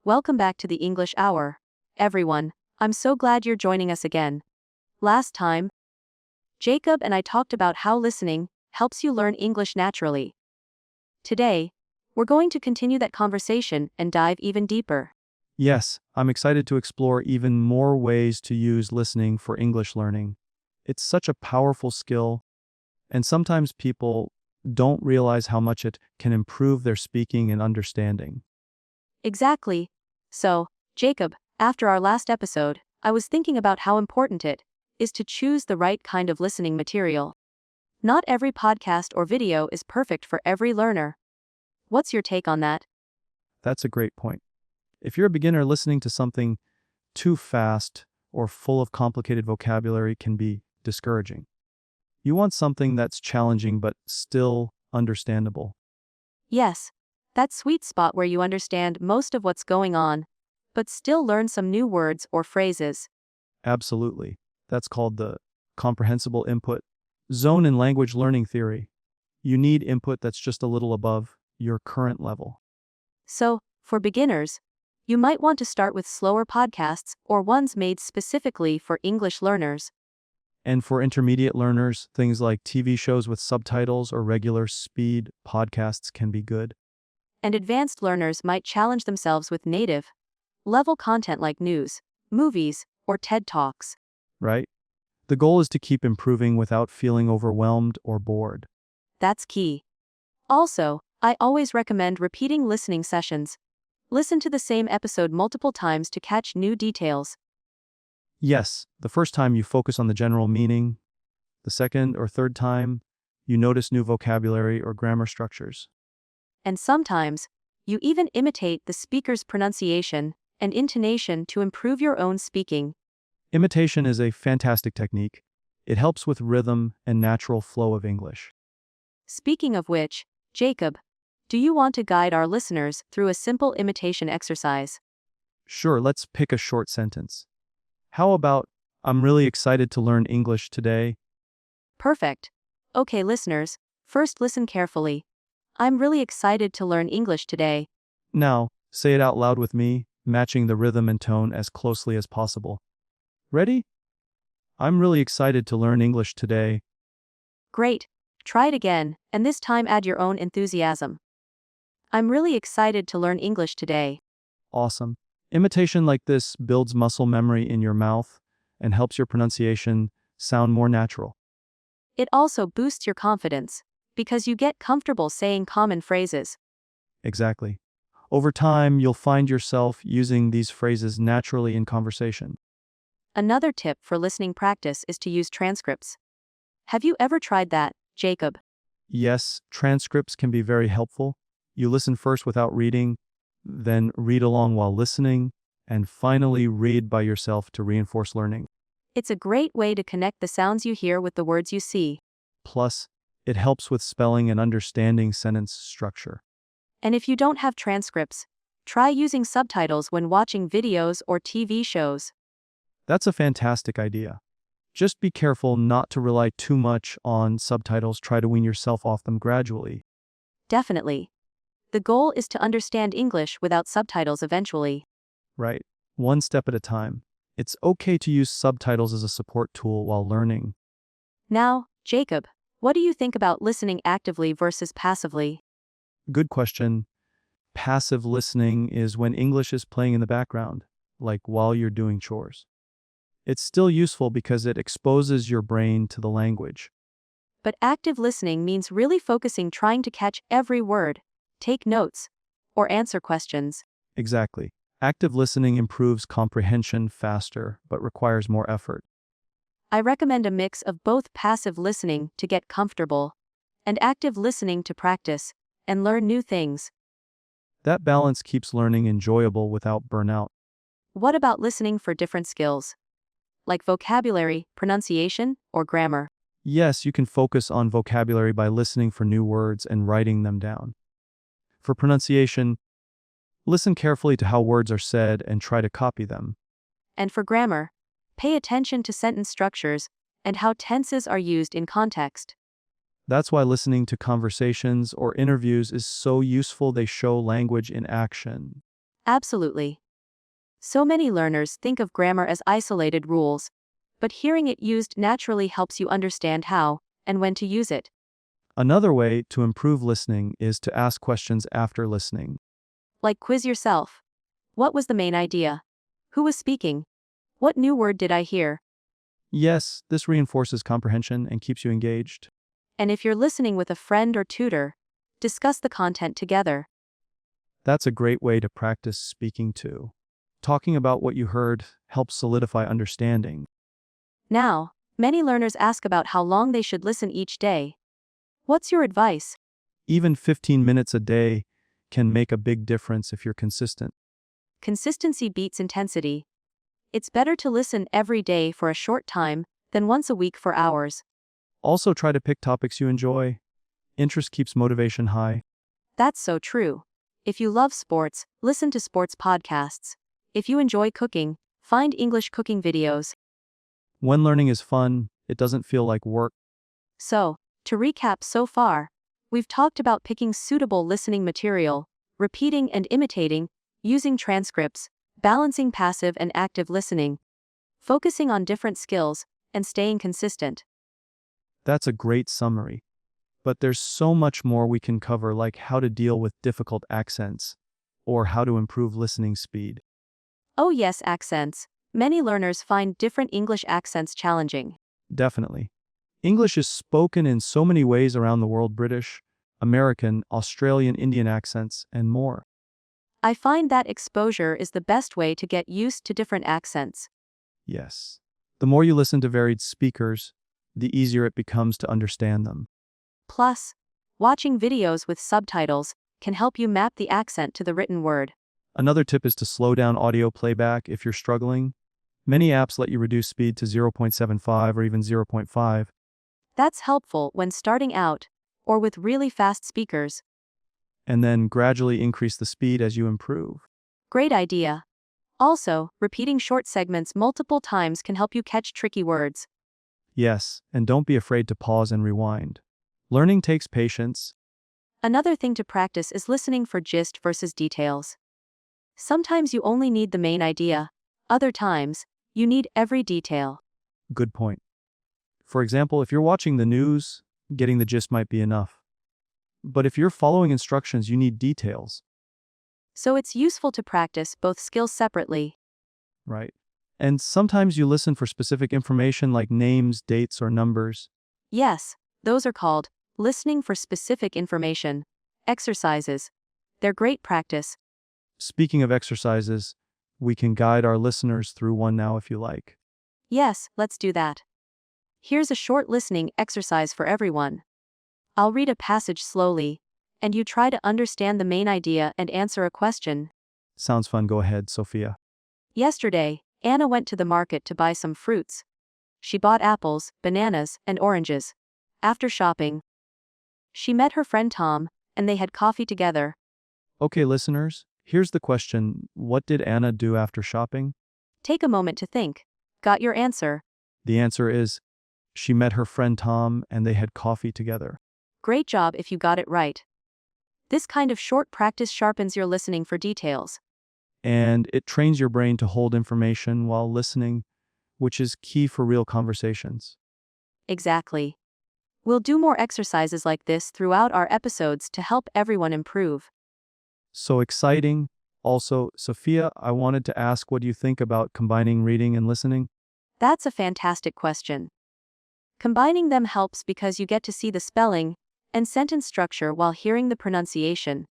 Welcome back to the English Hour. Everyone, I'm so glad you're joining us again. Last time, Jacob and I talked about how listening helps you learn English naturally. Today, we're going to continue that conversation and dive even deeper. Yes, I'm excited to explore even more ways to use listening for English learning. It's such a powerful skill, and sometimes people don't realize how much it can improve their speaking and understanding. Exactly. So, Jacob, after our last episode, I was thinking about how important it is to choose the right kind of listening material. Not every podcast or video is perfect for every learner. What's your take on that? That's a great point. If you're a beginner, listening to something too fast or full of complicated vocabulary can be discouraging. You want something that's challenging but still understandable. Yes, that sweet spot where you understand most of what's going on, but still learn some new words or phrases. Absolutely. That's called the comprehensible input zone in language learning theory. You need input that's just a little above your current level. So, for beginners, you might want to start with slower podcasts or ones made specifically for English learners. And for intermediate learners, things like TV shows with subtitles or regular speed podcasts can be good. And advanced learners might challenge themselves with native level content like news, movies, or TED Talks. Right? The goal is to keep improving without feeling overwhelmed or bored. That's key. Also, I always recommend repeating listening sessions. Listen to the same episode multiple times to catch new details. Yes, the first time you focus on the general meaning, the second or third time you notice new vocabulary or grammar structures. And sometimes, you even imitate the speaker's pronunciation and intonation to improve your own speaking. Imitation is a fantastic technique. It helps with rhythm and natural flow of English. Speaking of which, Jacob, do you want to guide our listeners through a simple imitation exercise? Sure, let's pick a short sentence. How about, I'm really excited to learn English today? Perfect. Okay, listeners, first listen carefully. I'm really excited to learn English today. Now, say it out loud with me, matching the rhythm and tone as closely as possible. Ready? I'm really excited to learn English today. Great. Try it again, and this time add your own enthusiasm. I'm really excited to learn English today. Awesome. Imitation like this builds muscle memory in your mouth and helps your pronunciation sound more natural. It also boosts your confidence, because you get comfortable saying common phrases. Exactly. Over time, you'll find yourself using these phrases naturally in conversation. Another tip for listening practice is to use transcripts. Have you ever tried that, Jacob? Yes, transcripts can be very helpful. You listen first without reading, then read along while listening, and finally read by yourself to reinforce learning. It's a great way to connect the sounds you hear with the words you see. Plus, it helps with spelling and understanding sentence structure. And if you don't have transcripts, try using subtitles when watching videos or TV shows. That's a fantastic idea. Just be careful not to rely too much on subtitles. Try to wean yourself off them gradually. Definitely. The goal is to understand English without subtitles eventually. Right. One step at a time. It's okay to use subtitles as a support tool while learning. Now, Jacob, what do you think about listening actively versus passively? Good question. Passive listening is when English is playing in the background, like while you're doing chores. It's still useful because it exposes your brain to the language. But active listening means really focusing, trying to catch every word, take notes, or answer questions. Exactly. Active listening improves comprehension faster, but requires more effort. I recommend a mix of both passive listening to get comfortable and active listening to practice and learn new things. That balance keeps learning enjoyable without burnout. What about listening for different skills, like vocabulary, pronunciation, or grammar? Yes, you can focus on vocabulary by listening for new words and writing them down. For pronunciation, listen carefully to how words are said and try to copy them. And for grammar, pay attention to sentence structures and how tenses are used in context. That's why listening to conversations or interviews is so useful. They show language in action. Absolutely. So many learners think of grammar as isolated rules, but hearing it used naturally helps you understand how and when to use it. Another way to improve listening is to ask questions after listening. Like quiz yourself. What was the main idea? Who was speaking? What new word did I hear? Yes, this reinforces comprehension and keeps you engaged. And if you're listening with a friend or tutor, discuss the content together. That's a great way to practice speaking too. Talking about what you heard helps solidify understanding. Now, many learners ask about how long they should listen each day. What's your advice? Even 15 minutes a day can make a big difference if you're consistent. Consistency beats intensity. It's better to listen every day for a short time than once a week for hours. Also, try to pick topics you enjoy. Interest keeps motivation high. That's so true. If you love sports, listen to sports podcasts. If you enjoy cooking, find English cooking videos. When learning is fun, it doesn't feel like work. So, to recap so far, we've talked about picking suitable listening material, repeating and imitating, using transcripts, balancing passive and active listening, focusing on different skills, and staying consistent. That's a great summary. But there's so much more we can cover, like how to deal with difficult accents, or how to improve listening speed. Oh yes, accents. Many learners find different English accents challenging. Definitely. English is spoken in so many ways around the world: British, American, Australian, Indian accents, and more. I find that exposure is the best way to get used to different accents. Yes. The more you listen to varied speakers, the easier it becomes to understand them. Plus, watching videos with subtitles can help you map the accent to the written word. Another tip is to slow down audio playback if you're struggling. Many apps let you reduce speed to 0.75 or even 0.5. That's helpful when starting out, or with really fast speakers. And then gradually increase the speed as you improve. Great idea. Also, repeating short segments multiple times can help you catch tricky words. Yes, and don't be afraid to pause and rewind. Learning takes patience. Another thing to practice is listening for gist versus details. Sometimes you only need the main idea, other times, you need every detail. Good point. For example, if you're watching the news, getting the gist might be enough. But if you're following instructions, you need details, So it's useful to practice both skills separately. right? And sometimes you listen for specific information like names, dates, or numbers. Yes, those are called listening for specific information exercises. They're great practice. Speaking of exercises, we can guide our listeners through one now if you like. Yes, let's do that. Here's a short listening exercise for everyone. I'll read a passage slowly, and you try to understand the main idea and answer a question. Sounds fun. Go ahead, Sophia. Yesterday, Anna went to the market to buy some fruits. She bought apples, bananas, and oranges. After shopping, she met her friend Tom, and they had coffee together. Okay, listeners, here's the question. What did Anna do after shopping? Take a moment to think. Got your answer? The answer is, she met her friend Tom and they had coffee together. Great job if you got it right. This kind of short practice sharpens your listening for details. And it trains your brain to hold information while listening, which is key for real conversations. Exactly. We'll do more exercises like this throughout our episodes to help everyone improve. So exciting. Also, Sophia, I wanted to ask, what do you think about combining reading and listening? That's a fantastic question. Combining them helps because you get to see the spelling and sentence structure while hearing the pronunciation.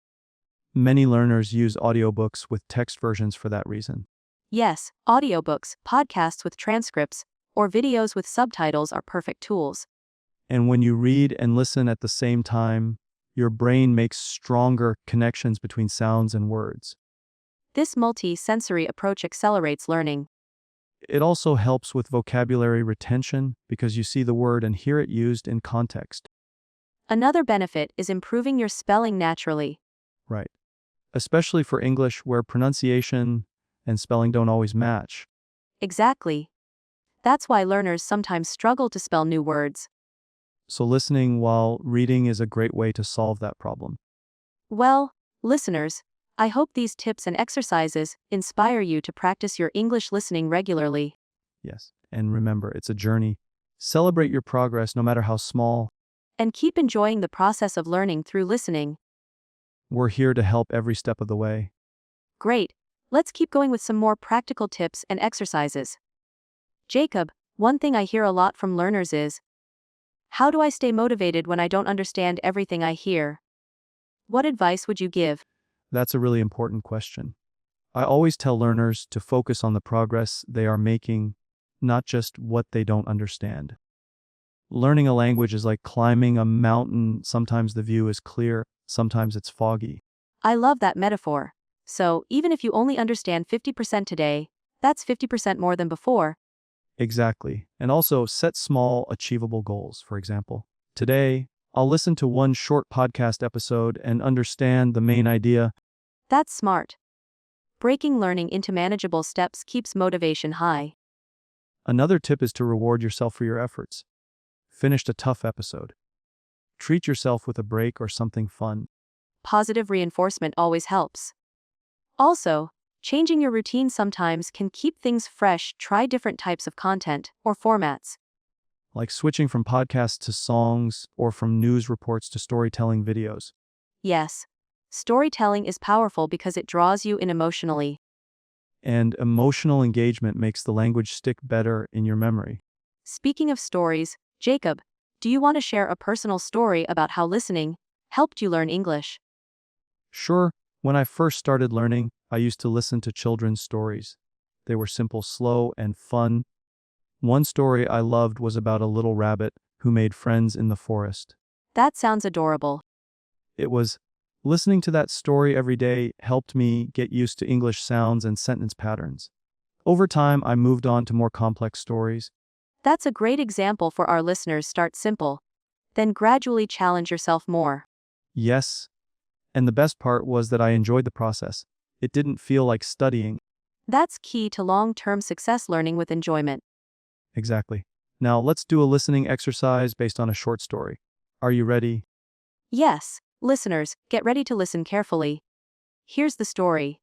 Many learners use audiobooks with text versions for that reason. Yes, audiobooks, podcasts with transcripts, or videos with subtitles are perfect tools. And when you read and listen at the same time, your brain makes stronger connections between sounds and words. This multi-sensory approach accelerates learning. It also helps with vocabulary retention because you see the word and hear it used in context. Another benefit is improving your spelling naturally. Right. Especially for English where pronunciation and spelling don't always match. Exactly. That's why learners sometimes struggle to spell new words. So listening while reading is a great way to solve that problem. Well, listeners, I hope these tips and exercises inspire you to practice your English listening regularly. Yes. And remember, it's a journey. Celebrate your progress no matter how small. And keep enjoying the process of learning through listening. We're here to help every step of the way. Great. Let's keep going with some more practical tips and exercises. Jacob, one thing I hear a lot from learners is, how do I stay motivated when I don't understand everything I hear? What advice would you give? That's a really important question. I always tell learners to focus on the progress they are making, not just what they don't understand. Learning a language is like climbing a mountain. Sometimes the view is clear, sometimes it's foggy. I love that metaphor. So, even if you only understand 50% today, that's 50% more than before. Exactly. And also set small, achievable goals. For example, today, I'll listen to one short podcast episode and understand the main idea. That's smart. Breaking learning into manageable steps keeps motivation high. Another tip is to reward yourself for your efforts. Finished a tough episode. Treat yourself with a break or something fun. Positive reinforcement always helps. Also, changing your routine sometimes can keep things fresh. Try different types of content or formats. Like switching from podcasts to songs or from news reports to storytelling videos. Yes, storytelling is powerful because it draws you in emotionally. And emotional engagement makes the language stick better in your memory. Speaking of stories, Jacob, do you want to share a personal story about how listening helped you learn English? Sure, when I first started learning, I used to listen to children's stories. They were simple, slow, and fun. One story I loved was about a little rabbit who made friends in the forest. That sounds adorable. Listening to that story every day helped me get used to English sounds and sentence patterns. Over time, I moved on to more complex stories. That's a great example for our listeners. Start simple, then gradually challenge yourself more. Yes, and the best part was that I enjoyed the process. It didn't feel like studying. That's key to long-term success, learning with enjoyment. Exactly. Now, let's do a listening exercise based on a short story. Are you ready? Yes, listeners, get ready to listen carefully. Here's the story.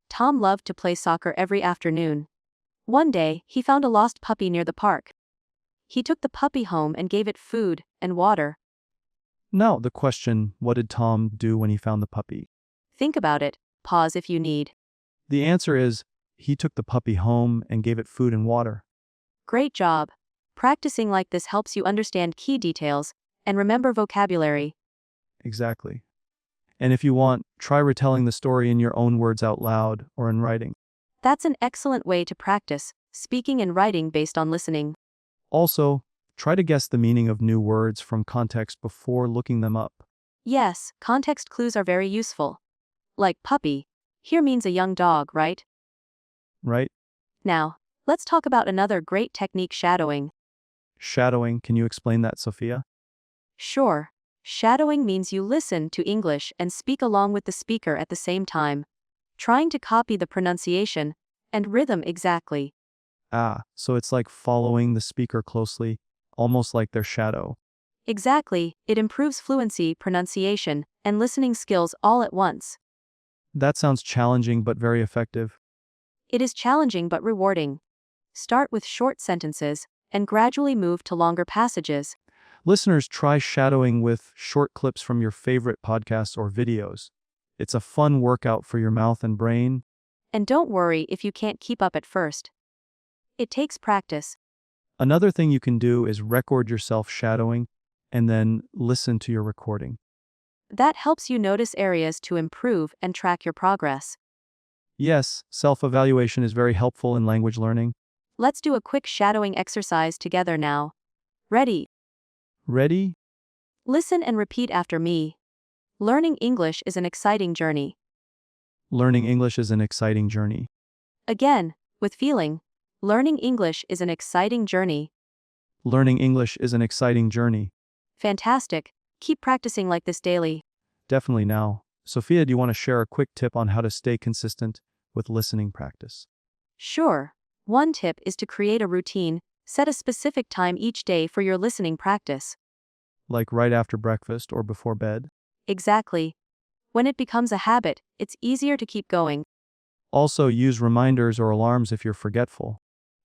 Tom loved to play soccer every afternoon. One day, he found a lost puppy near the park. He took the puppy home and gave it food and water. Now, the question, what did Tom do when he found the puppy? Think about it. Pause if you need. The answer is, he took the puppy home and gave it food and water. Great job. Practicing like this helps you understand key details and remember vocabulary. Exactly. And if you want, try retelling the story in your own words out loud or in writing. That's an excellent way to practice speaking and writing based on listening. Also, try to guess the meaning of new words from context before looking them up. Yes, context clues are very useful. Like puppy. Here means a young dog, right? Right? Now, let's talk about another great technique, shadowing. Shadowing, can you explain that, Sophia? Sure. Shadowing means you listen to English and speak along with the speaker at the same time, trying to copy the pronunciation and rhythm exactly. So it's like following the speaker closely, almost like their shadow. Exactly, it improves fluency, pronunciation, and listening skills all at once. That sounds challenging but very effective. It is challenging but rewarding. Start with short sentences and gradually move to longer passages. Listeners, try shadowing with short clips from your favorite podcasts or videos. It's a fun workout for your mouth and brain. And don't worry if you can't keep up at first. It takes practice. Another thing you can do is record yourself shadowing and then listen to your recording. That helps you notice areas to improve and track your progress. Yes, self-evaluation is very helpful in language learning. Let's do a quick shadowing exercise together now. Ready? Ready? Listen and repeat after me. Learning English is an exciting journey. Learning English is an exciting journey. Again, with feeling. Learning English is an exciting journey. Learning English is an exciting journey. Fantastic. Keep practicing like this daily. Definitely now. Sophia, do you want to share a quick tip on how to stay consistent with listening practice? Sure. One tip is to create a routine. Set a specific time each day for your listening practice. Like right after breakfast or before bed? Exactly. When it becomes a habit, it's easier to keep going. Also, use reminders or alarms if you're forgetful.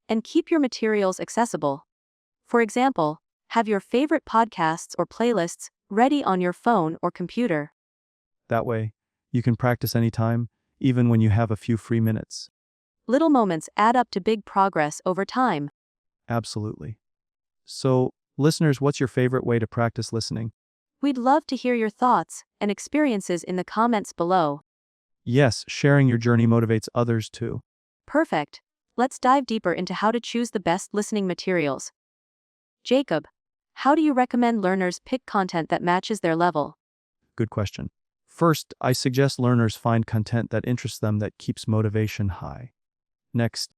And keep your materials accessible. For example, have your favorite podcasts or playlists ready on your phone or computer. That way, you can practice anytime, even when you have a few free minutes. Little moments add up to big progress over time. Absolutely. So, listeners, what's your favorite way to practice listening? We'd love to hear your thoughts and experiences in the comments below. Yes, sharing your journey motivates others too. Perfect. Let's dive deeper into how to choose the best listening materials. Jacob, how do you recommend learners pick content that matches their level? Good question. First, I suggest learners find content that interests them that keeps motivation high. Next,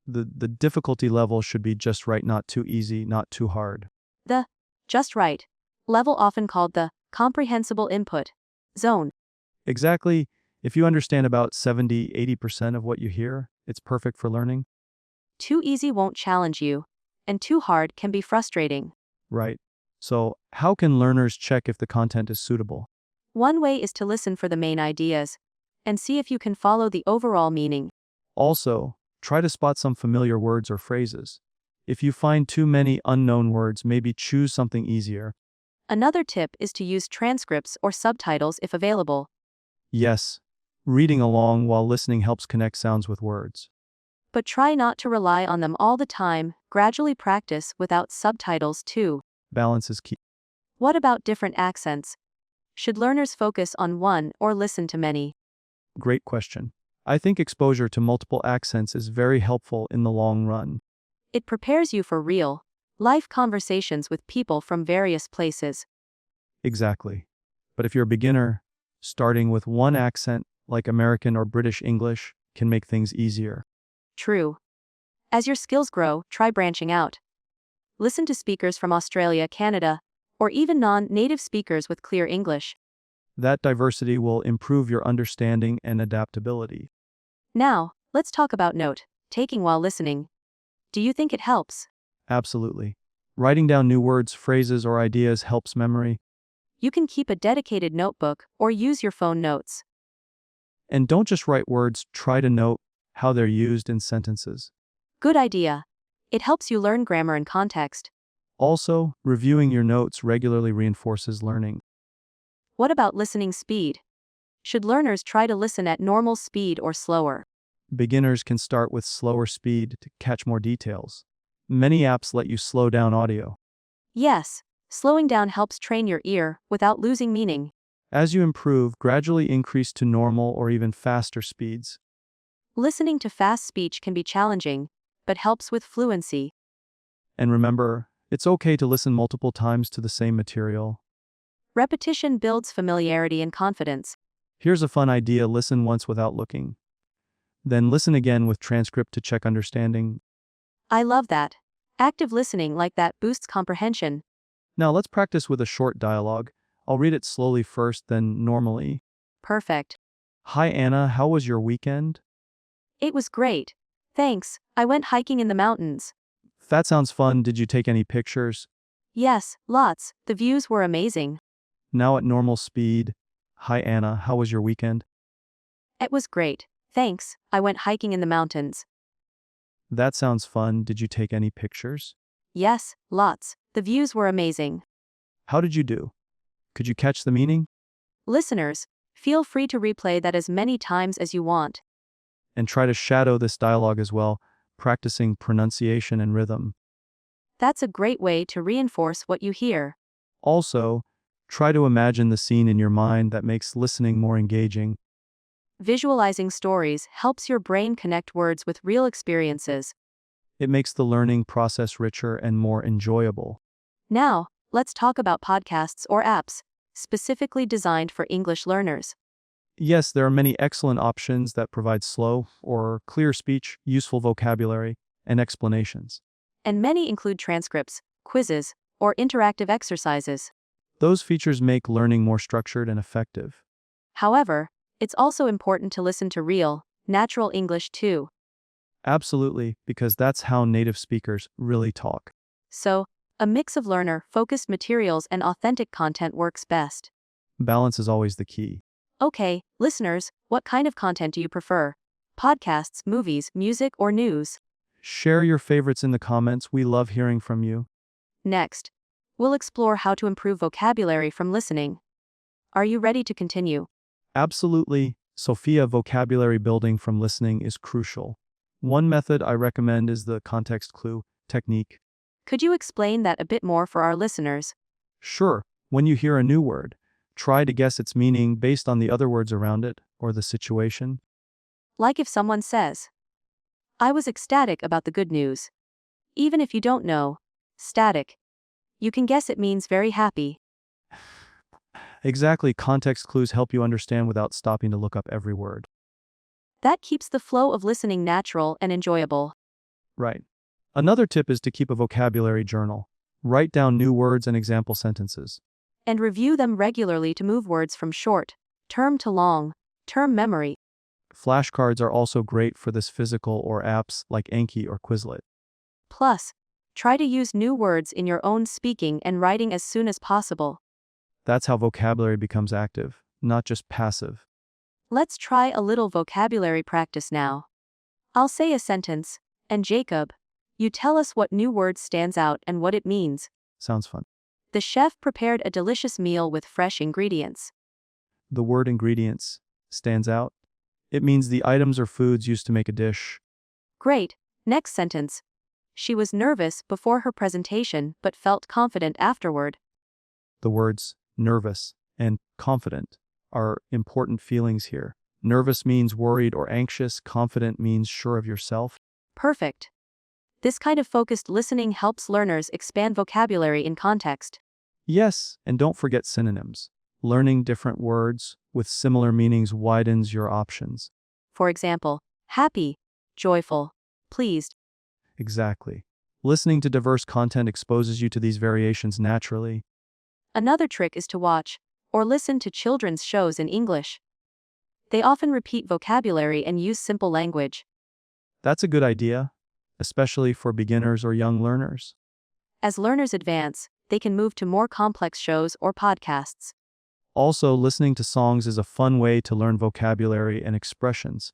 the difficulty level should be just right, not too easy, not too hard. The just right level, often called the comprehensible input zone. Exactly. If you understand about 70-80% of what you hear, it's perfect for learning. Too easy won't challenge you, and too hard can be frustrating. Right. So, how can learners check if the content is suitable? One way is to listen for the main ideas and see if you can follow the overall meaning. Also, try to spot some familiar words or phrases. If you find too many unknown words, maybe choose something easier. Another tip is to use transcripts or subtitles if available. Yes, reading along while listening helps connect sounds with words. But try not to rely on them all the time. Gradually practice without subtitles too. Balance is key. What about different accents? Should learners focus on one or listen to many? Great question. I think exposure to multiple accents is very helpful in the long run. It prepares you for real life conversations with people from various places. Exactly. But if you're a beginner, starting with one accent, like American or British English, can make things easier. True. As your skills grow, try branching out. Listen to speakers from Australia, Canada, or even non-native speakers with clear English. That diversity will improve your understanding and adaptability. Now, let's talk about note-taking while listening. Do you think it helps? Absolutely. Writing down new words, phrases, or ideas helps memory. You can keep a dedicated notebook or use your phone notes. And don't just write words, try to note how they're used in sentences. Good idea. It helps you learn grammar and context. Also, reviewing your notes regularly reinforces learning. What about listening speed? Should learners try to listen at normal speed or slower? Beginners can start with slower speed to catch more details. Many apps let you slow down audio. Yes, slowing down helps train your ear without losing meaning. As you improve, gradually increase to normal or even faster speeds. Listening to fast speech can be challenging, but helps with fluency. And remember, it's okay to listen multiple times to the same material. Repetition builds familiarity and confidence. Here's a fun idea: listen once without looking. Then listen again with transcript to check understanding. I love that. Active listening like that boosts comprehension. Now let's practice with a short dialogue. I'll read it slowly first, then normally. Perfect. Hi Anna, how was your weekend? It was great. Thanks, I went hiking in the mountains. That sounds fun. Did you take any pictures? Yes, lots. The views were amazing. Now at normal speed. Hi Anna, how was your weekend? It was great. Thanks, I went hiking in the mountains. That sounds fun. Did you take any pictures? Yes, lots. The views were amazing. How did you do? Could you catch the meaning? Listeners, feel free to replay that as many times as you want. And try to shadow this dialogue as well, practicing pronunciation and rhythm. That's a great way to reinforce what you hear. Also, try to imagine the scene in your mind. That makes listening more engaging. Visualizing stories helps your brain connect words with real experiences. It makes the learning process richer and more enjoyable. Now, let's talk about podcasts or apps, specifically designed for English learners. Yes, there are many excellent options that provide slow or clear speech, useful vocabulary, and explanations. And many include transcripts, quizzes, or interactive exercises. Those features make learning more structured and effective. However, it's also important to listen to real, natural English too. Absolutely, because that's how native speakers really talk. So, a mix of learner-focused materials and authentic content works best. Balance is always the key. Okay, listeners, what kind of content do you prefer? Podcasts, movies, music, or news? Share your favorites in the comments. We love hearing from you. Next, we'll explore how to improve vocabulary from listening. Are you ready to continue? Absolutely, Sophia, vocabulary building from listening is crucial. One method I recommend is the context clue technique. Could you explain that a bit more for our listeners? Sure, when you hear a new word, try to guess its meaning based on the other words around it or the situation. Like if someone says, I was ecstatic about the good news. Even if you don't know, static, you can guess it means very happy. Exactly, context clues help you understand without stopping to look up every word. That keeps the flow of listening natural and enjoyable. Right. Another tip is to keep a vocabulary journal. Write down new words and example sentences. And review them regularly to move words from short term to long term memory. Flashcards are also great for this physical or apps like Anki or Quizlet. Plus, try to use new words in your own speaking and writing as soon as possible. That's how vocabulary becomes active, not just passive. Let's try a little vocabulary practice now. I'll say a sentence, and Jacob, you tell us what new word stands out and what it means. Sounds fun. The chef prepared a delicious meal with fresh ingredients. The word ingredients stands out. It means the items or foods used to make a dish. Great. Next sentence. She was nervous before her presentation but felt confident afterward. The words nervous and confident are important feelings here. Nervous means worried or anxious, confident means sure of yourself. Perfect. This kind of focused listening helps learners expand vocabulary in context. Yes, and don't forget synonyms. Learning different words with similar meanings widens your options. For example, happy, joyful, pleased. Exactly. Listening to diverse content exposes you to these variations naturally. Another trick is to watch or listen to children's shows in English. They often repeat vocabulary and use simple language. That's a good idea, especially for beginners or young learners. As learners advance, they can move to more complex shows or podcasts. Also, listening to songs is a fun way to learn vocabulary and expressions.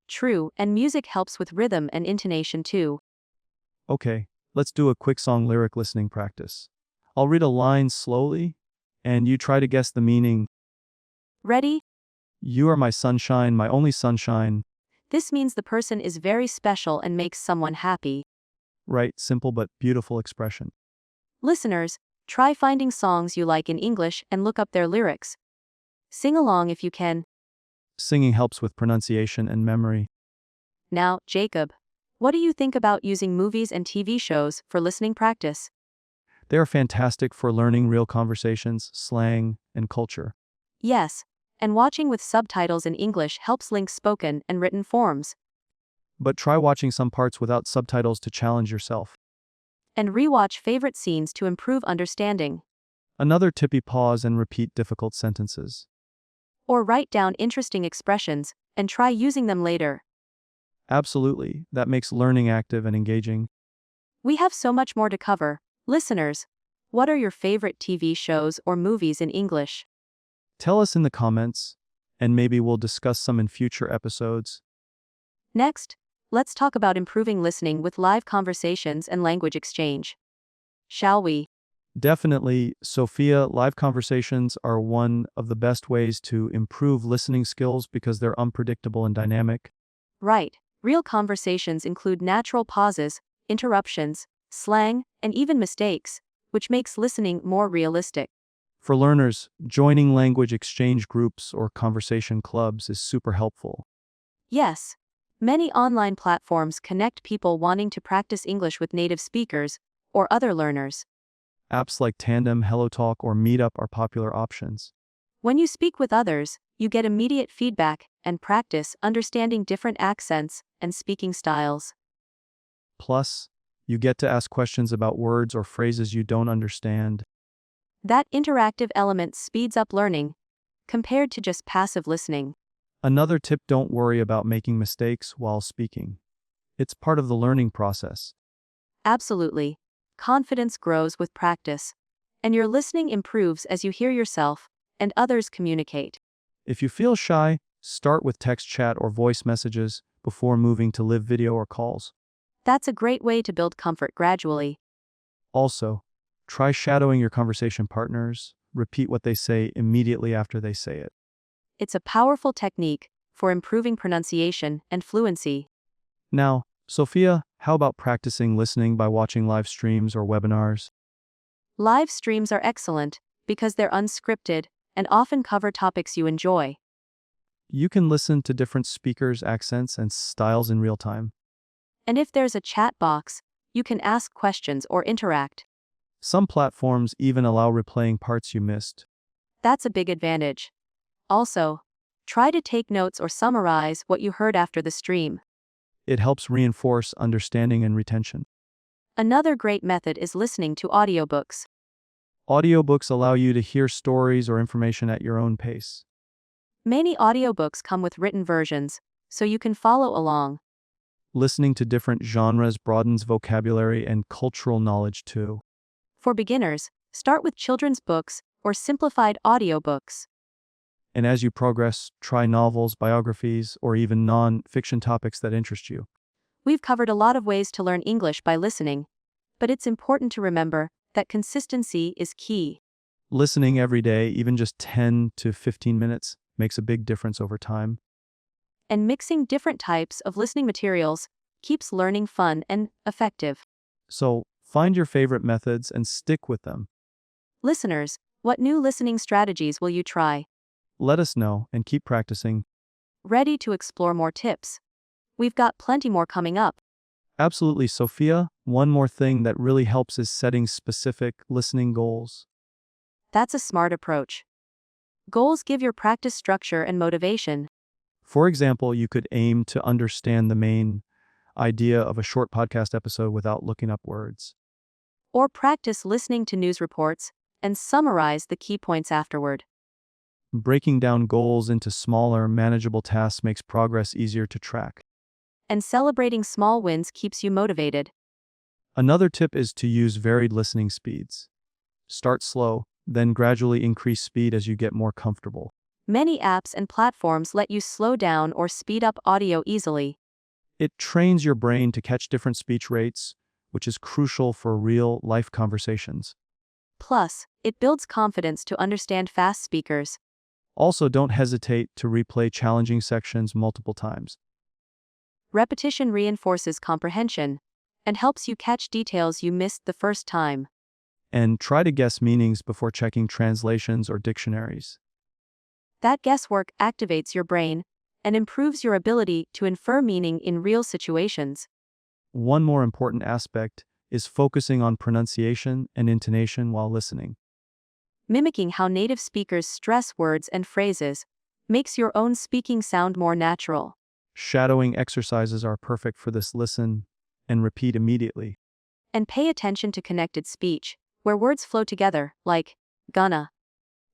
True, and music helps with rhythm and intonation too. Okay, let's do a quick song lyric listening practice. I'll read a line slowly, and you try to guess the meaning. Ready? You are my sunshine, my only sunshine. This means the person is very special and makes someone happy. Right, simple but beautiful expression. Listeners, try finding songs you like in English and look up their lyrics. Sing along if you can. Singing helps with pronunciation and memory. Now, Jacob, what do you think about using movies and TV shows for listening practice? They are fantastic for learning real conversations, slang, and culture. Yes, and watching with subtitles in English helps link spoken and written forms. But try watching some parts without subtitles to challenge yourself. And rewatch favorite scenes to improve understanding. Another tippy pause and repeat difficult sentences. Or write down interesting expressions and try using them later. Absolutely, that makes learning active and engaging. We have so much more to cover. Listeners, what are your favorite TV shows or movies in English? Tell us in the comments, and maybe we'll discuss some in future episodes. Next, let's talk about improving listening with live conversations and language exchange. Shall we? Definitely, Sophia, live conversations are one of the best ways to improve listening skills because they're unpredictable and dynamic. Right. Real conversations include natural pauses, interruptions, slang, and even mistakes, which makes listening more realistic. For learners, joining language exchange groups or conversation clubs is super helpful. Yes. Many online platforms connect people wanting to practice English with native speakers or other learners. Apps like Tandem, HelloTalk, or Meetup are popular options. When you speak with others, you get immediate feedback and practice understanding different accents and speaking styles. Plus, you get to ask questions about words or phrases you don't understand. That interactive element speeds up learning, compared to just passive listening. Another tip: don't worry about making mistakes while speaking. It's part of the learning process. Absolutely. Confidence grows with practice, and your listening improves as you hear yourself and others communicate. If you feel shy, start with text chat or voice messages before moving to live video or calls. That's a great way to build comfort gradually. Also, try shadowing your conversation partners. Repeat what they say immediately after they say it. It's a powerful technique for improving pronunciation and fluency. Now, Sophia, how about practicing listening by watching live streams or webinars? Live streams are excellent because they're unscripted and often cover topics you enjoy. You can listen to different speakers' accents and styles in real time. And if there's a chat box, you can ask questions or interact. Some platforms even allow replaying parts you missed. That's a big advantage. Also, try to take notes or summarize what you heard after the stream. It helps reinforce understanding and retention. Another great method is listening to audiobooks. Audiobooks allow you to hear stories or information at your own pace. Many audiobooks come with written versions, so you can follow along. Listening to different genres broadens vocabulary and cultural knowledge too. For beginners, start with children's books or simplified audiobooks. And as you progress, try novels, biographies, or even non-fiction topics that interest you. We've covered a lot of ways to learn English by listening, but it's important to remember that consistency is key. Listening every day, even just 10 to 15 minutes, makes a big difference over time. And mixing different types of listening materials keeps learning fun and effective. So, find your favorite methods and stick with them. Listeners, what new listening strategies will you try? Let us know and keep practicing. Ready to explore more tips? We've got plenty more coming up. Absolutely, Sophia. One more thing that really helps is setting specific listening goals. That's a smart approach. Goals give your practice structure and motivation. For example, you could aim to understand the main idea of a short podcast episode without looking up words. Or practice listening to news reports and summarize the key points afterward. Breaking down goals into smaller, manageable tasks makes progress easier to track. And celebrating small wins keeps you motivated. Another tip is to use varied listening speeds. Start slow, then gradually increase speed as you get more comfortable. Many apps and platforms let you slow down or speed up audio easily. It trains your brain to catch different speech rates, which is crucial for real-life conversations. Plus, it builds confidence to understand fast speakers. Also, don't hesitate to replay challenging sections multiple times. Repetition reinforces comprehension and helps you catch details you missed the first time. And try to guess meanings before checking translations or dictionaries. That guesswork activates your brain and improves your ability to infer meaning in real situations. One more important aspect is focusing on pronunciation and intonation while listening. Mimicking how native speakers stress words and phrases makes your own speaking sound more natural. Shadowing exercises are perfect for this. Listen and repeat immediately. And pay attention to connected speech, where words flow together, like gonna,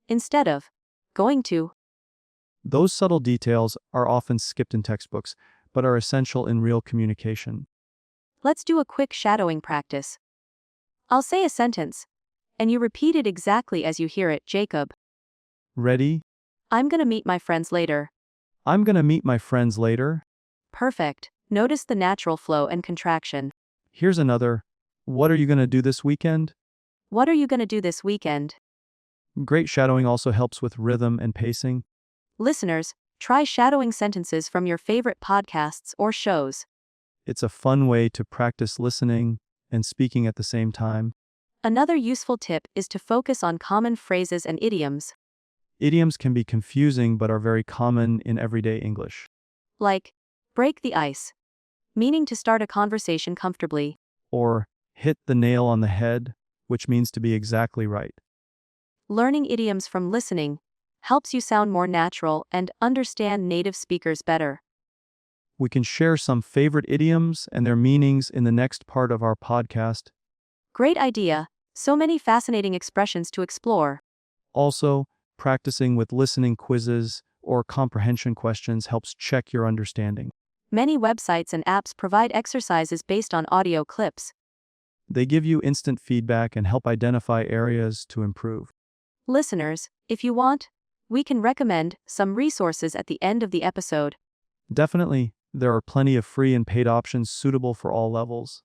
instead of going to. Those subtle details are often skipped in textbooks, but are essential in real communication. Let's do a quick shadowing practice. I'll say a sentence, and you repeat it exactly as you hear it. Jacob. Ready? I'm gonna meet my friends later. I'm gonna meet my friends later. Perfect. Notice the natural flow and contraction. Here's another. What are you gonna do this weekend? What are you gonna do this weekend? Great shadowing also helps with rhythm and pacing. Listeners, try shadowing sentences from your favorite podcasts or shows. It's a fun way to practice listening and speaking at the same time. Another useful tip is to focus on common phrases and idioms. Idioms can be confusing but are very common in everyday English. Like, break the ice, meaning to start a conversation comfortably. Or hit the nail on the head, which means to be exactly right. Learning idioms from listening helps you sound more natural and understand native speakers better. We can share some favorite idioms and their meanings in the next part of our podcast. Great idea. So many fascinating expressions to explore. Also, practicing with listening quizzes or comprehension questions helps check your understanding. Many websites and apps provide exercises based on audio clips. They give you instant feedback and help identify areas to improve. Listeners, if you want, We can recommend some resources at the end of the episode. Definitely, there are plenty of free and paid options suitable for all levels.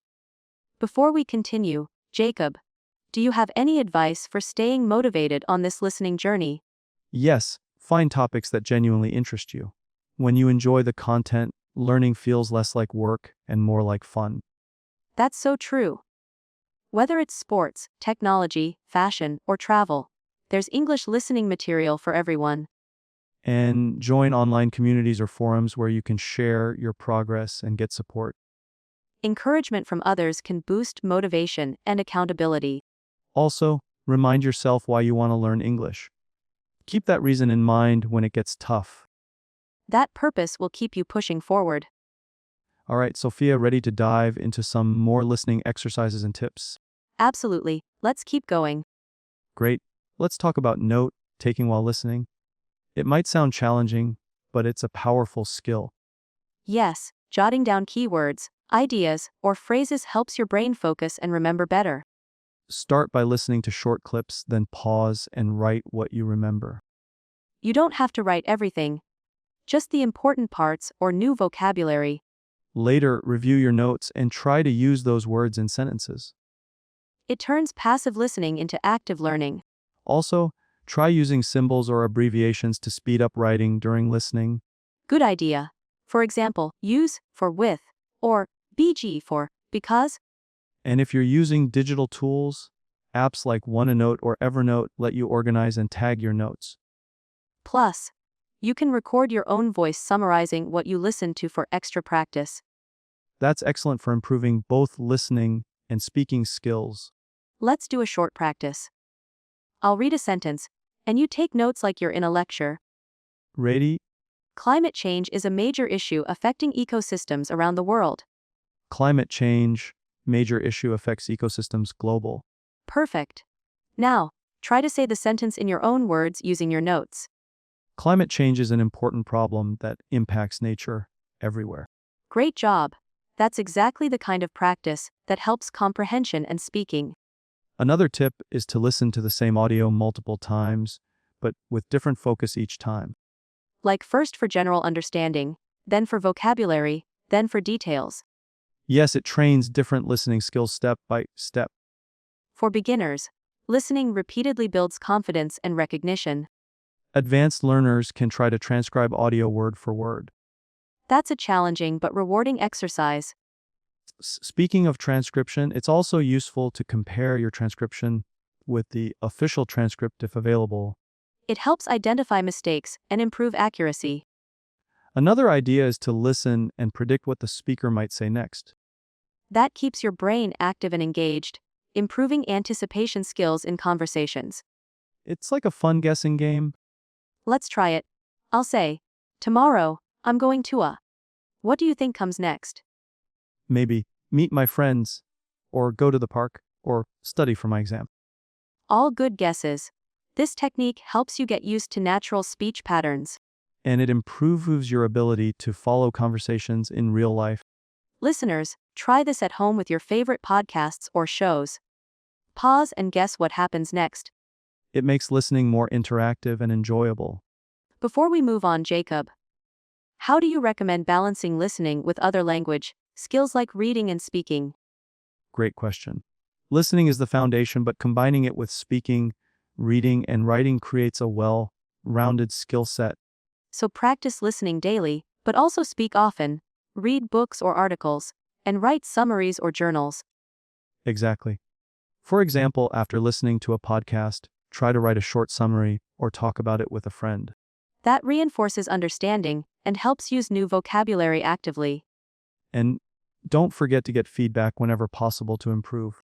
Before we continue, Jacob, do you have any advice for staying motivated on this listening journey? Yes, find topics that genuinely interest you. When you enjoy the content, learning feels less like work and more like fun. That's so true. Whether it's sports, technology, fashion, or travel, there's English listening material for everyone. And join online communities or forums where you can share your progress and get support. Encouragement from others can boost motivation and accountability. Also, remind yourself why you want to learn English. Keep that reason in mind when it gets tough. That purpose will keep you pushing forward. All right, Sophia, ready to dive into some more listening exercises and tips? Absolutely, let's keep going. Great. Let's talk about note taking while listening. It might sound challenging, but it's a powerful skill. Yes, jotting down keywords, ideas, or phrases helps your brain focus and remember better. Start by listening to short clips, then pause and write what you remember. You don't have to write everything, just the important parts or new vocabulary. Later, review your notes and try to use those words in sentences. It turns passive listening into active learning. Also, try using symbols or abbreviations to speed up writing during listening. Good idea. For example, use for with or BG for because. And if you're using digital tools, apps like OneNote or Evernote let you organize and tag your notes. Plus, you can record your own voice summarizing what you listen to for extra practice. That's excellent for improving both listening and speaking skills. Let's do a short practice. I'll read a sentence, and you take notes like you're in a lecture. Ready? Climate change is a major issue affecting ecosystems around the world. Climate change, major issue affects ecosystems global. Perfect. Now, try to say the sentence in your own words using your notes. Climate change is an important problem that impacts nature everywhere. Great job. That's exactly the kind of practice that helps comprehension and speaking. Another tip is to listen to the same audio multiple times, but with different focus each time. Like first for general understanding, then for vocabulary, then for details. Yes, it trains different listening skills step by step. For beginners, listening repeatedly builds confidence and recognition. Advanced learners can try to transcribe audio word for word. That's a challenging but rewarding exercise. Speaking of transcription, it's also useful to compare your transcription with the official transcript if available. It helps identify mistakes and improve accuracy. Another idea is to listen and predict what the speaker might say next. That keeps your brain active and engaged, improving anticipation skills in conversations. It's like a fun guessing game. Let's try it. I'll say, tomorrow, I'm going to a. What do you think comes next? Maybe meet my friends, or go to the park, or study for my exam. All good guesses. This technique helps you get used to natural speech patterns. And it improves your ability to follow conversations in real life. Listeners, try this at home with your favorite podcasts or shows. Pause and guess what happens next. It makes listening more interactive and enjoyable. Before we move on, Jacob, how do you recommend balancing listening with other language skills like reading and speaking? Great question. Listening is the foundation, but combining it with speaking, reading, and writing creates a well-rounded skill set. So practice listening daily, but also speak often, read books or articles, and write summaries or journals. Exactly. For example, after listening to a podcast, try to write a short summary or talk about it with a friend. That reinforces understanding and helps use new vocabulary actively. And don't forget to get feedback whenever possible to improve.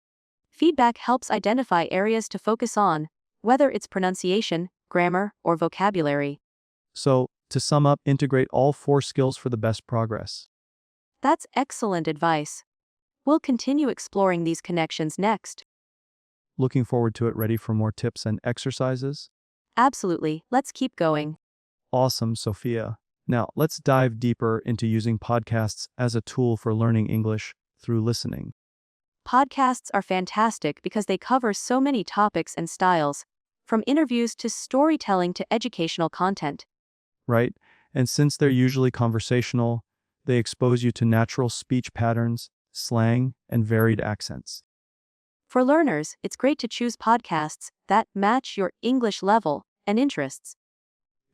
Feedback helps identify areas to focus on, whether it's pronunciation, grammar, or vocabulary. So, to sum up, integrate all 4 skills for the best progress. That's excellent advice. We'll continue exploring these connections next. Looking forward to it. Ready for more tips and exercises? Absolutely, let's keep going. Awesome, Sophia. Now, let's dive deeper into using podcasts as a tool for learning English through listening. Podcasts are fantastic because they cover so many topics and styles, from interviews to storytelling to educational content. Right? And since they're usually conversational, they expose you to natural speech patterns, slang, and varied accents. For learners, it's great to choose podcasts that match your English level and interests.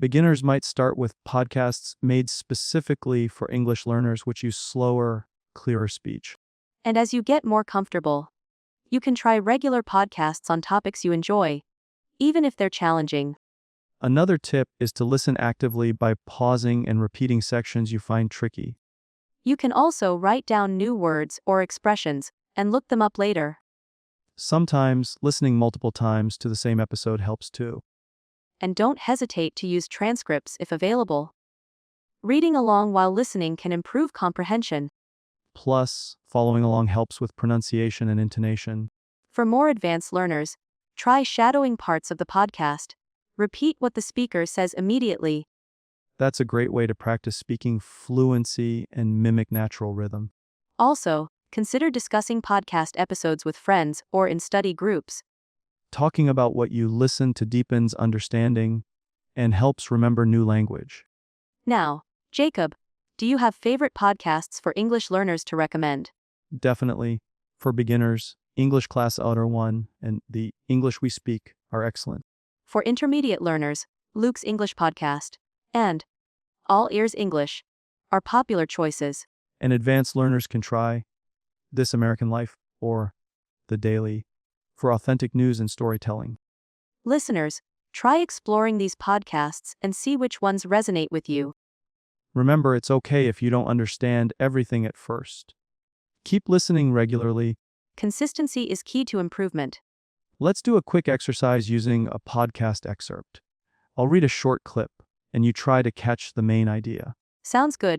Beginners might start with podcasts made specifically for English learners which use slower, clearer speech. And as you get more comfortable, you can try regular podcasts on topics you enjoy, even if they're challenging. Another tip is to listen actively by pausing and repeating sections you find tricky. You can also write down new words or expressions and look them up later. Sometimes listening multiple times to the same episode helps too. And don't hesitate to use transcripts if available. Reading along while listening can improve comprehension. Plus, following along helps with pronunciation and intonation. For more advanced learners, try shadowing parts of the podcast. Repeat what the speaker says immediately. That's a great way to practice speaking fluency and mimic natural rhythm. Also, consider discussing podcast episodes with friends or in study groups. Talking about what you listen to deepens understanding and helps remember new language. Now, Jacob, do you have favorite podcasts for English learners to recommend? Definitely, for beginners, English Class 101 and The English We Speak are excellent. For intermediate learners, Luke's English Podcast and All Ears English are popular choices. And advanced learners can try This American Life or The Daily for authentic news and storytelling. Listeners, try exploring these podcasts and see which ones resonate with you. Remember, it's okay if you don't understand everything at first. Keep listening regularly. Consistency is key to improvement. Let's do a quick exercise using a podcast excerpt. I'll read a short clip, and you try to catch the main idea. Sounds good.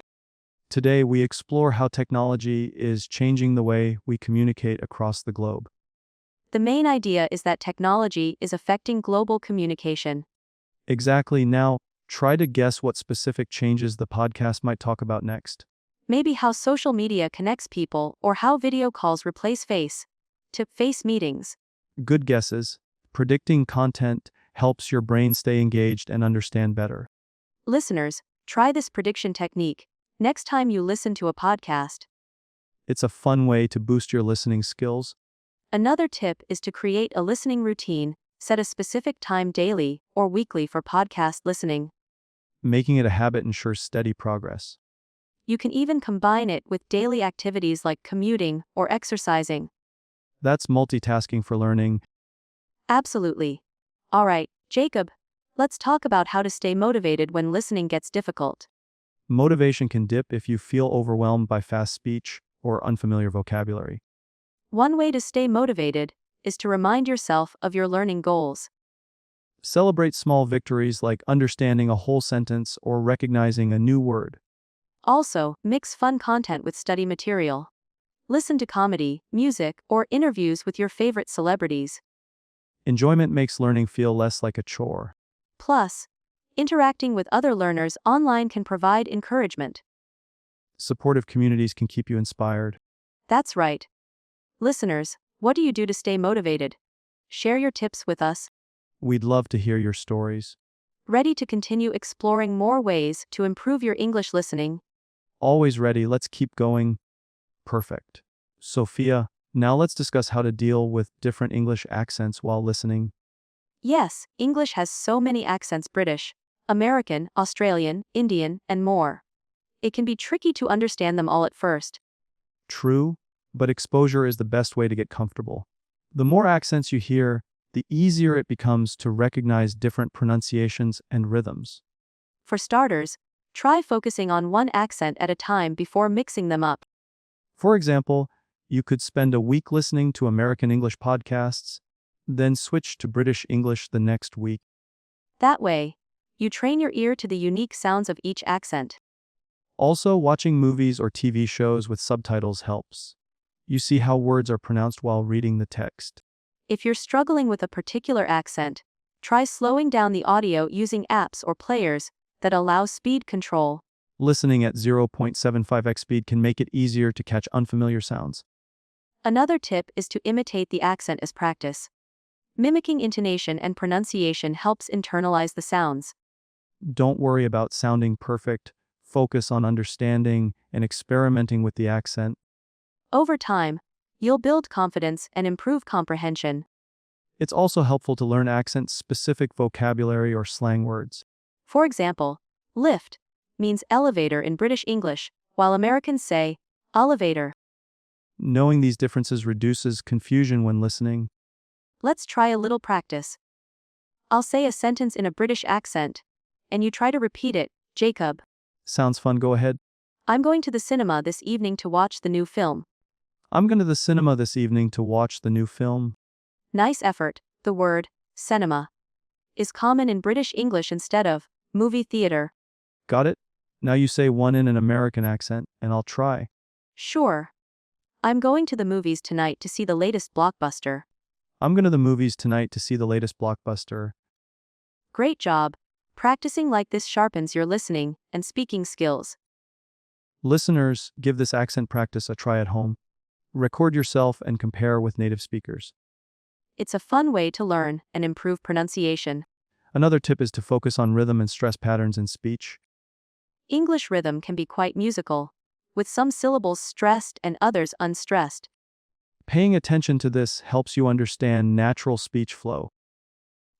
Today, we explore how technology is changing the way we communicate across the globe. The main idea is that technology is affecting global communication. Exactly. Now, try to guess what specific changes the podcast might talk about next. Maybe how social media connects people or how video calls replace face-to-face meetings. Good guesses. Predicting content helps your brain stay engaged and understand better. Listeners, try this prediction technique next time you listen to a podcast. It's a fun way to boost your listening skills. Another tip is to create a listening routine. Set a specific time daily or weekly for podcast listening. Making it a habit ensures steady progress. You can even combine it with daily activities like commuting or exercising. That's multitasking for learning. Absolutely. All right, Jacob, let's talk about how to stay motivated when listening gets difficult. Motivation can dip if you feel overwhelmed by fast speech or unfamiliar vocabulary. One way to stay motivated is to remind yourself of your learning goals. Celebrate small victories like understanding a whole sentence or recognizing a new word. Also, mix fun content with study material. Listen to comedy, music, or interviews with your favorite celebrities. Enjoyment makes learning feel less like a chore. Plus, interacting with other learners online can provide encouragement. Supportive communities can keep you inspired. That's right. Listeners, what do you do to stay motivated? Share your tips with us. We'd love to hear your stories. Ready to continue exploring more ways to improve your English listening? Always ready, let's keep going. Perfect. Sophia, now let's discuss how to deal with different English accents while listening. Yes, English has so many accents: British, American, Australian, Indian, and more. It can be tricky to understand them all at first. True, but exposure is the best way to get comfortable. The more accents you hear, the easier it becomes to recognize different pronunciations and rhythms. For starters, try focusing on one accent at a time before mixing them up. For example, you could spend a week listening to American English podcasts, then switch to British English the next week. That way, you train your ear to the unique sounds of each accent. Also, watching movies or TV shows with subtitles helps. You see how words are pronounced while reading the text. If you're struggling with a particular accent, try slowing down the audio using apps or players that allow speed control. Listening at 0.75x speed can make it easier to catch unfamiliar sounds. Another tip is to imitate the accent as practice. Mimicking intonation and pronunciation helps internalize the sounds. Don't worry about sounding perfect. Focus on understanding and experimenting with the accent. Over time, you'll build confidence and improve comprehension. It's also helpful to learn accent-specific vocabulary or slang words. For example, lift means elevator in British English, while Americans say elevator. Knowing these differences reduces confusion when listening. Let's try a little practice. I'll say a sentence in a British accent, and you try to repeat it. Jacob, Sounds fun, go ahead. I'm going to the cinema this evening to watch the new film. I'm going to the cinema this evening to watch the new film. Nice effort. The word cinema is common in British English instead of movie theater. Got it? Now you say one in an American accent, and I'll try. Sure. I'm going to the movies tonight to see the latest blockbuster. I'm going to the movies tonight to see the latest blockbuster. Great job. Practicing like this sharpens your listening and speaking skills. Listeners, give this accent practice a try at home. Record yourself and compare with native speakers. It's a fun way to learn and improve pronunciation. Another tip is to focus on rhythm and stress patterns in speech. English rhythm can be quite musical, with some syllables stressed and others unstressed. Paying attention to this helps you understand natural speech flow.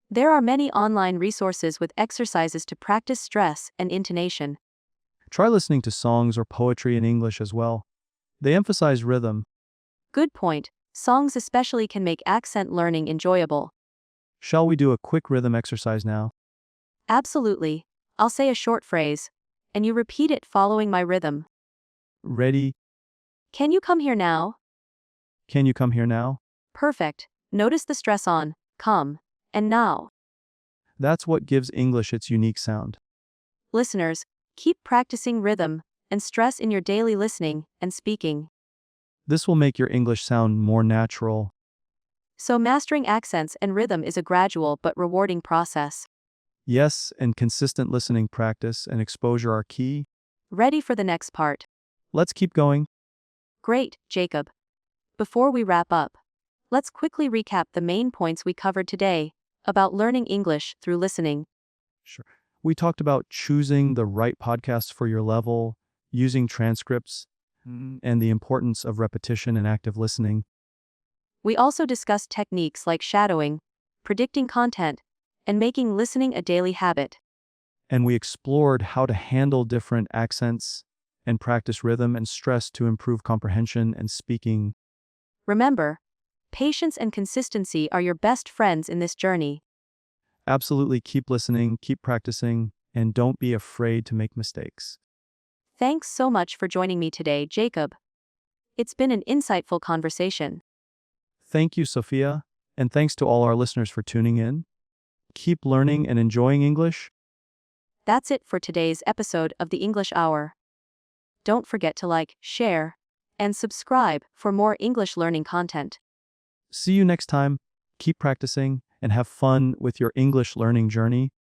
There are many online resources with exercises to practice stress and intonation. Try listening to songs or poetry in English as well. They emphasize rhythm. Good point. Songs especially can make accent learning enjoyable. Shall we do a quick rhythm exercise now? Absolutely. I'll say a short phrase, and you repeat it following my rhythm. Ready? Can you come here now? Can you come here now? Perfect. Notice the stress on come and now. That's what gives English its unique sound. Listeners, keep practicing rhythm and stress in your daily listening and speaking. This will make your English sound more natural. So mastering accents and rhythm is a gradual but rewarding process. Yes, and consistent listening practice and exposure are key. Ready for the next part. Let's keep going. Great, Jacob. Before we wrap up, let's quickly recap the main points we covered today about learning English through listening. Sure. We talked about choosing the right podcasts for your level, using transcripts, and the importance of repetition and active listening. We also discussed techniques like shadowing, predicting content, and making listening a daily habit. And we explored how to handle different accents and practice rhythm and stress to improve comprehension and speaking. Remember, patience and consistency are your best friends in this journey. Absolutely, keep listening, keep practicing, and don't be afraid to make mistakes. Thanks so much for joining me today, Jacob. It's been an insightful conversation. Thank you, Sophia, and thanks to all our listeners for tuning in. Keep learning and enjoying English. That's it for today's episode of the English Hour. Don't forget to like, share, and subscribe for more English learning content. See you next time. Keep practicing and have fun with your English learning journey.